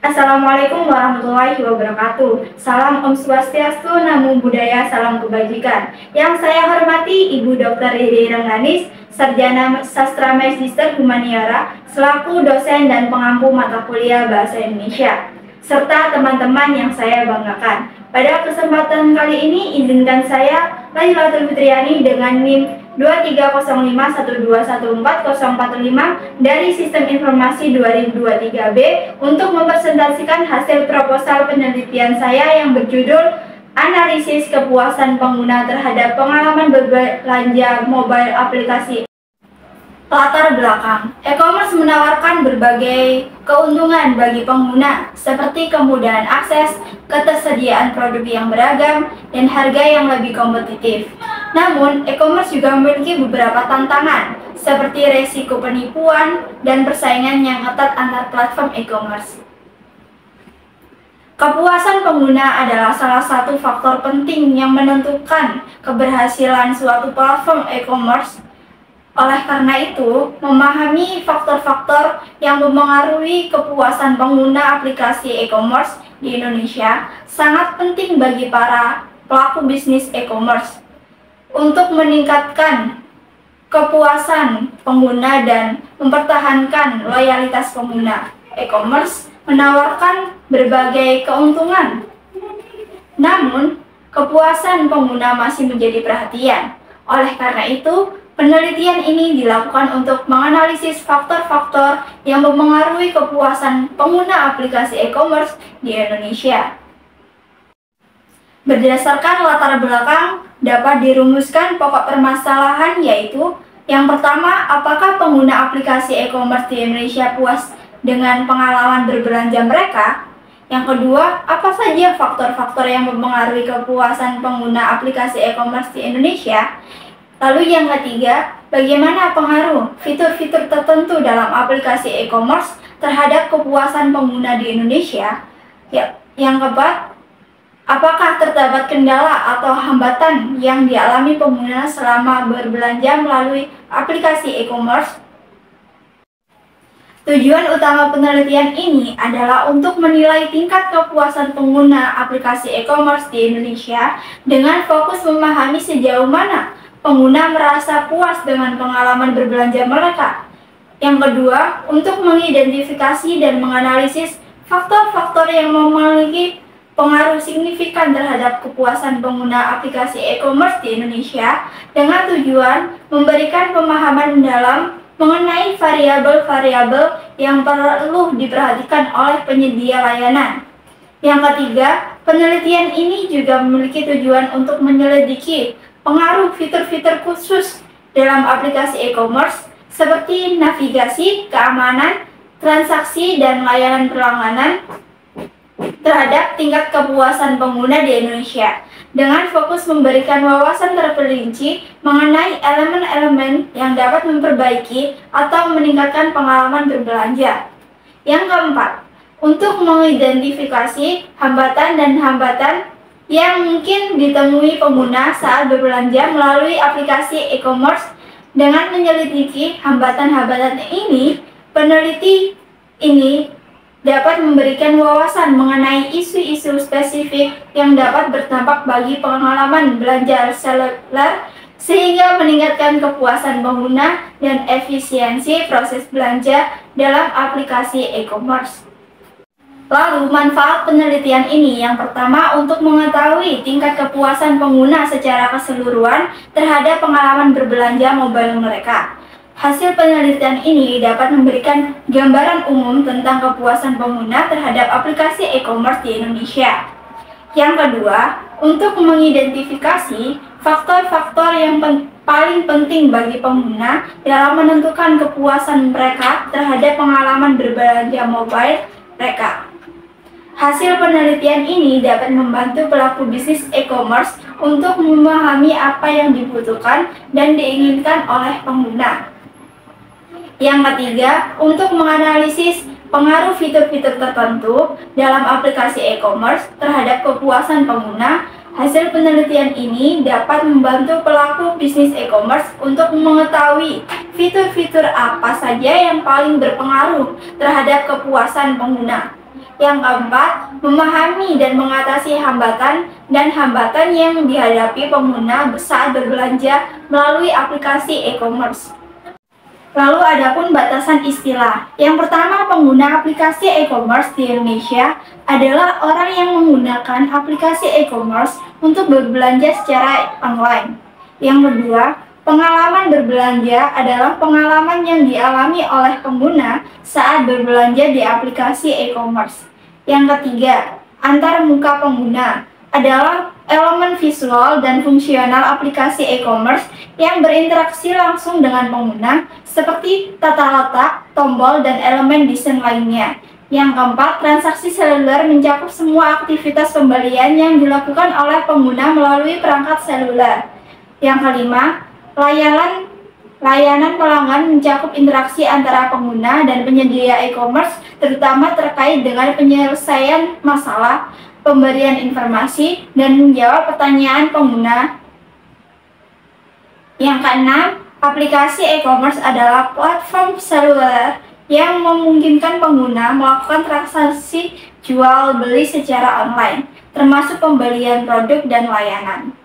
Assalamualaikum warahmatullahi wabarakatuh. Salam Om Swastiastu, Namo Buddhaya, salam kebajikan. Yang saya hormati Ibu Dr. Riri Rengganis, Sarjana Sastra Magister Humaniora, selaku dosen dan pengampu mata kuliah Bahasa Indonesia, serta teman-teman yang saya banggakan. Pada kesempatan kali ini, izinkan saya, Lailatul Fitriani dengan NIM 230512144045 dari Sistem Informasi 2023B untuk mempresentasikan hasil proposal penelitian saya yang berjudul Analisis Kepuasan Pengguna Terhadap Pengalaman Berbelanja Mobile Aplikasi. Latar belakang, e-commerce menawarkan berbagai keuntungan bagi pengguna, seperti kemudahan akses, ketersediaan produk yang beragam, dan harga yang lebih kompetitif. Namun, e-commerce juga memiliki beberapa tantangan, seperti resiko penipuan dan persaingan yang ketat antar platform e-commerce. Kepuasan pengguna adalah salah satu faktor penting yang menentukan keberhasilan suatu platform e-commerce. Oleh karena itu, memahami faktor-faktor yang mempengaruhi kepuasan pengguna aplikasi e-commerce di Indonesia sangat penting bagi para pelaku bisnis e-commerce untuk meningkatkan kepuasan pengguna dan mempertahankan loyalitas pengguna. E-commerce menawarkan berbagai keuntungan, namun kepuasan pengguna masih menjadi perhatian. Oleh karena itu, penelitian ini dilakukan untuk menganalisis faktor-faktor yang mempengaruhi kepuasan pengguna aplikasi e-commerce di Indonesia. Berdasarkan latar belakang, dapat dirumuskan pokok permasalahan, yaitu yang pertama, apakah pengguna aplikasi e-commerce di Indonesia puas dengan pengalaman berbelanja mereka? Yang kedua, apa saja faktor-faktor yang mempengaruhi kepuasan pengguna aplikasi e-commerce di Indonesia? Lalu yang ketiga, bagaimana pengaruh fitur-fitur tertentu dalam aplikasi e-commerce terhadap kepuasan pengguna di Indonesia? Yang keempat, apakah terdapat kendala atau hambatan yang dialami pengguna selama berbelanja melalui aplikasi e-commerce? Tujuan utama penelitian ini adalah untuk menilai tingkat kepuasan pengguna aplikasi e-commerce di Indonesia dengan fokus memahami sejauh mana pengguna merasa puas dengan pengalaman berbelanja mereka. Yang kedua, untuk mengidentifikasi dan menganalisis faktor-faktor yang memiliki pengaruh signifikan terhadap kepuasan pengguna aplikasi e-commerce di Indonesia dengan tujuan memberikan pemahaman mendalam mengenai variabel-variabel yang perlu diperhatikan oleh penyedia layanan. Yang ketiga, penelitian ini juga memiliki tujuan untuk menyelidiki pengaruh fitur-fitur khusus dalam aplikasi e-commerce seperti navigasi, keamanan, transaksi, dan layanan pelangganan terhadap tingkat kepuasan pengguna di Indonesia, dengan fokus memberikan wawasan terperinci mengenai elemen-elemen yang dapat memperbaiki atau meningkatkan pengalaman berbelanja. Yang keempat, untuk mengidentifikasi hambatan dan hambatan yang mungkin ditemui pengguna saat berbelanja melalui aplikasi e-commerce. Dengan menyelidiki hambatan-hambatan ini, peneliti ini dapat memberikan wawasan mengenai isu-isu spesifik yang dapat berdampak bagi pengalaman belanja seluler, sehingga meningkatkan kepuasan pengguna dan efisiensi proses belanja dalam aplikasi e-commerce. Lalu, manfaat penelitian ini yang pertama untuk mengetahui tingkat kepuasan pengguna secara keseluruhan terhadap pengalaman berbelanja mobile mereka. Hasil penelitian ini dapat memberikan gambaran umum tentang kepuasan pengguna terhadap aplikasi e-commerce di Indonesia. Yang kedua, untuk mengidentifikasi faktor-faktor yang paling penting bagi pengguna dalam menentukan kepuasan mereka terhadap pengalaman berbelanja mobile mereka. Hasil penelitian ini dapat membantu pelaku bisnis e-commerce untuk memahami apa yang dibutuhkan dan diinginkan oleh pengguna. Yang ketiga, untuk menganalisis pengaruh fitur-fitur tertentu dalam aplikasi e-commerce terhadap kepuasan pengguna. Hasil penelitian ini dapat membantu pelaku bisnis e-commerce untuk mengetahui fitur-fitur apa saja yang paling berpengaruh terhadap kepuasan pengguna. Yang keempat, memahami dan mengatasi hambatan yang dihadapi pengguna saat berbelanja melalui aplikasi e-commerce. Lalu adapun batasan istilah. Yang pertama, pengguna aplikasi e-commerce di Indonesia adalah orang yang menggunakan aplikasi e-commerce untuk berbelanja secara online. Yang kedua, pengalaman berbelanja adalah pengalaman yang dialami oleh pengguna saat berbelanja di aplikasi e-commerce. Yang ketiga, antar muka pengguna adalah elemen visual dan fungsional aplikasi e-commerce yang berinteraksi langsung dengan pengguna seperti tata letak, tombol, dan elemen desain lainnya. Yang keempat, transaksi seluler mencakup semua aktivitas pembelian yang dilakukan oleh pengguna melalui perangkat seluler. Yang kelima, layanan pelanggan mencakup interaksi antara pengguna dan penyedia e-commerce, terutama terkait dengan penyelesaian masalah, pemberian informasi, dan menjawab pertanyaan pengguna. Yang keenam, aplikasi e-commerce adalah platform seluler yang memungkinkan pengguna melakukan transaksi jual beli secara online, termasuk pembelian produk dan layanan.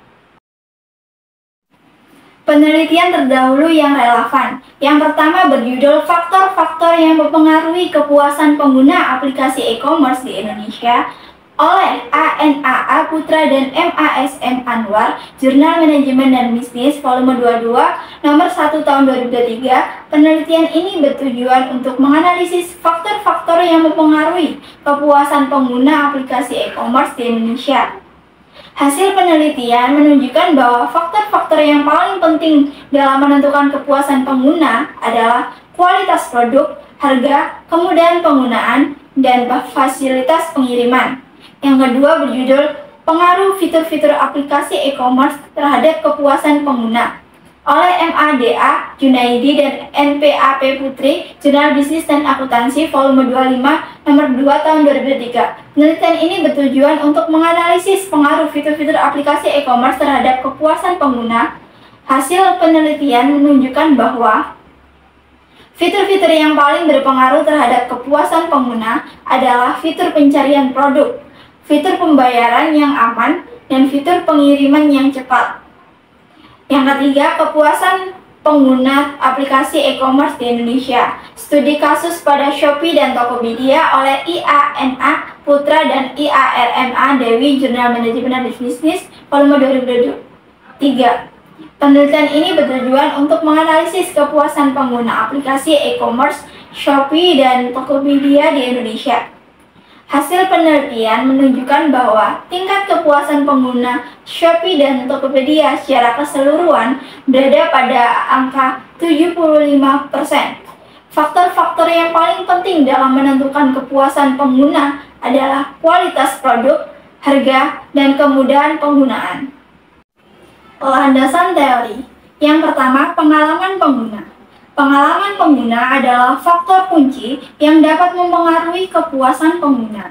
Penelitian terdahulu yang relevan. Yang pertama berjudul Faktor-faktor yang mempengaruhi kepuasan pengguna aplikasi e-commerce di Indonesia oleh ANAA Putra dan MASM Anwar, Jurnal Manajemen dan Bisnis volume 22 nomor 1 tahun 2023. Penelitian ini bertujuan untuk menganalisis faktor-faktor yang mempengaruhi kepuasan pengguna aplikasi e-commerce di Indonesia. Hasil penelitian menunjukkan bahwa faktor-faktor yang paling penting dalam menentukan kepuasan pengguna adalah kualitas produk, harga, kemudahan penggunaan, dan fasilitas pengiriman. Yang kedua berjudul Pengaruh Fitur-fitur Aplikasi E-commerce terhadap Kepuasan Pengguna oleh MADA Junaidi dan NPAP Putri, Jurnal Bisnis dan Akuntansi volume 25 nomor 2 tahun 2003. Penelitian ini bertujuan untuk menganalisis pengaruh fitur-fitur aplikasi e-commerce terhadap kepuasan pengguna. Hasil penelitian menunjukkan bahwa fitur-fitur yang paling berpengaruh terhadap kepuasan pengguna adalah fitur pencarian produk, fitur pembayaran yang aman, dan fitur pengiriman yang cepat. Yang ketiga, kepuasan pengguna aplikasi e-commerce di Indonesia. Studi kasus pada Shopee dan Tokopedia oleh IANA Putra dan IARNA Dewi, Jurnal Manajemen dan Bisnis volume 2023. Penelitian ini bertujuan untuk menganalisis kepuasan pengguna aplikasi e-commerce Shopee dan Tokopedia di Indonesia. Hasil penelitian menunjukkan bahwa tingkat kepuasan pengguna Shopee dan Tokopedia secara keseluruhan berada pada angka 75%. Faktor-faktor yang paling penting dalam menentukan kepuasan pengguna adalah kualitas produk, harga, dan kemudahan penggunaan. Landasan teori. Yang pertama, pengalaman pengguna. Pengalaman pengguna adalah faktor kunci yang dapat mempengaruhi kepuasan pengguna.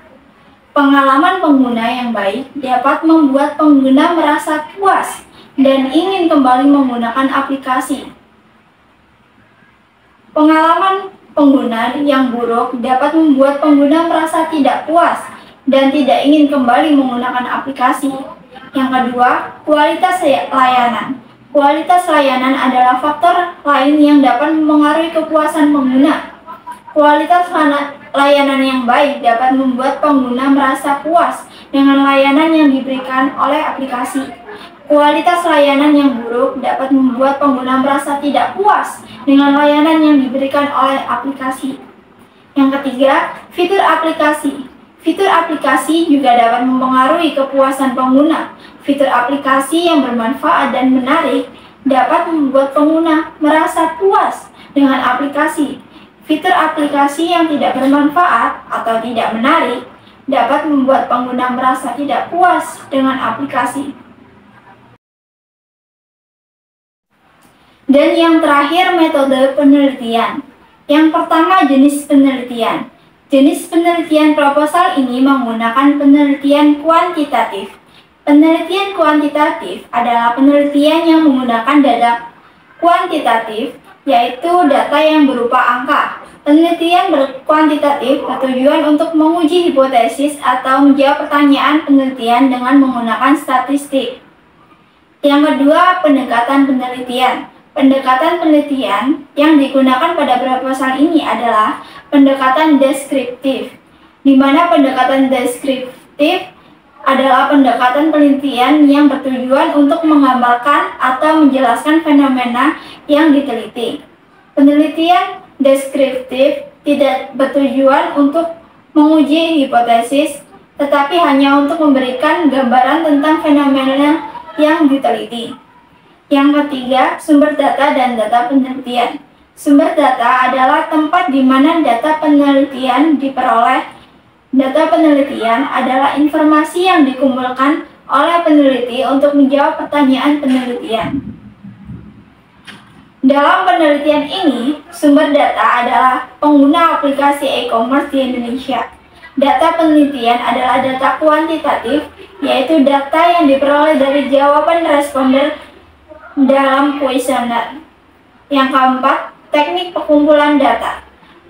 Pengalaman pengguna yang baik dapat membuat pengguna merasa puas dan ingin kembali menggunakan aplikasi. Pengalaman pengguna yang buruk dapat membuat pengguna merasa tidak puas dan tidak ingin kembali menggunakan aplikasi. Yang kedua, kualitas layanan. Kualitas layanan adalah faktor lain yang dapat mempengaruhi kepuasan pengguna. Kualitas layanan yang baik dapat membuat pengguna merasa puas dengan layanan yang diberikan oleh aplikasi. Kualitas layanan yang buruk dapat membuat pengguna merasa tidak puas dengan layanan yang diberikan oleh aplikasi. Yang ketiga, fitur aplikasi. Fitur aplikasi juga dapat mempengaruhi kepuasan pengguna. Fitur aplikasi yang bermanfaat dan menarik dapat membuat pengguna merasa puas dengan aplikasi. Fitur aplikasi yang tidak bermanfaat atau tidak menarik dapat membuat pengguna merasa tidak puas dengan aplikasi. Dan yang terakhir, metode penelitian. Yang pertama, jenis penelitian. Jenis penelitian proposal ini menggunakan penelitian kuantitatif. Penelitian kuantitatif adalah penelitian yang menggunakan data kuantitatif, yaitu data yang berupa angka. Penelitian berkuantitatif bertujuan untuk menguji hipotesis atau menjawab pertanyaan penelitian dengan menggunakan statistik. Yang kedua, pendekatan penelitian. Pendekatan penelitian yang digunakan pada proposal ini adalah pendekatan deskriptif, di mana pendekatan deskriptif adalah pendekatan penelitian yang bertujuan untuk menggambarkan atau menjelaskan fenomena yang diteliti. Penelitian deskriptif tidak bertujuan untuk menguji hipotesis, tetapi hanya untuk memberikan gambaran tentang fenomena yang diteliti. Yang ketiga, sumber data dan data penelitian. Sumber data adalah tempat di mana data penelitian diperoleh. Data penelitian adalah informasi yang dikumpulkan oleh peneliti untuk menjawab pertanyaan penelitian. Dalam penelitian ini, sumber data adalah pengguna aplikasi e-commerce di Indonesia. Data penelitian adalah data kuantitatif, yaitu data yang diperoleh dari jawaban responden dalam kuesioner. Yang keempat, teknik pengumpulan data.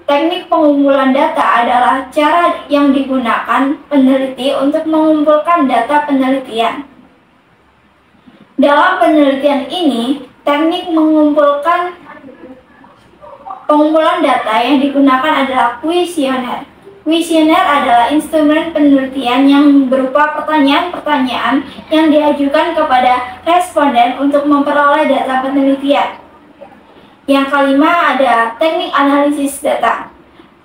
Teknik pengumpulan data adalah cara yang digunakan peneliti untuk mengumpulkan data penelitian. Dalam penelitian ini, teknik pengumpulan data yang digunakan adalah kuesioner. Kuesioner adalah instrumen penelitian yang berupa pertanyaan-pertanyaan yang diajukan kepada responden untuk memperoleh data penelitian. Yang kelima ada teknik analisis data.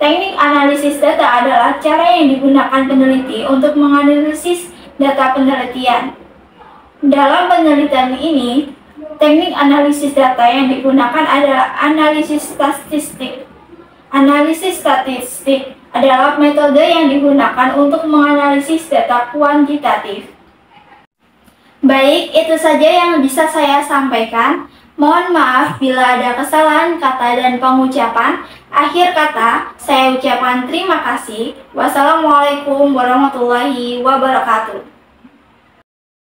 Teknik analisis data adalah cara yang digunakan peneliti untuk menganalisis data penelitian. Dalam penelitian ini, teknik analisis data yang digunakan adalah analisis statistik. Analisis statistik adalah metode yang digunakan untuk menganalisis data kuantitatif. Baik, itu saja yang bisa saya sampaikan. Mohon maaf bila ada kesalahan kata dan pengucapan. Akhir kata, saya ucapkan terima kasih. Wassalamualaikum warahmatullahi wabarakatuh.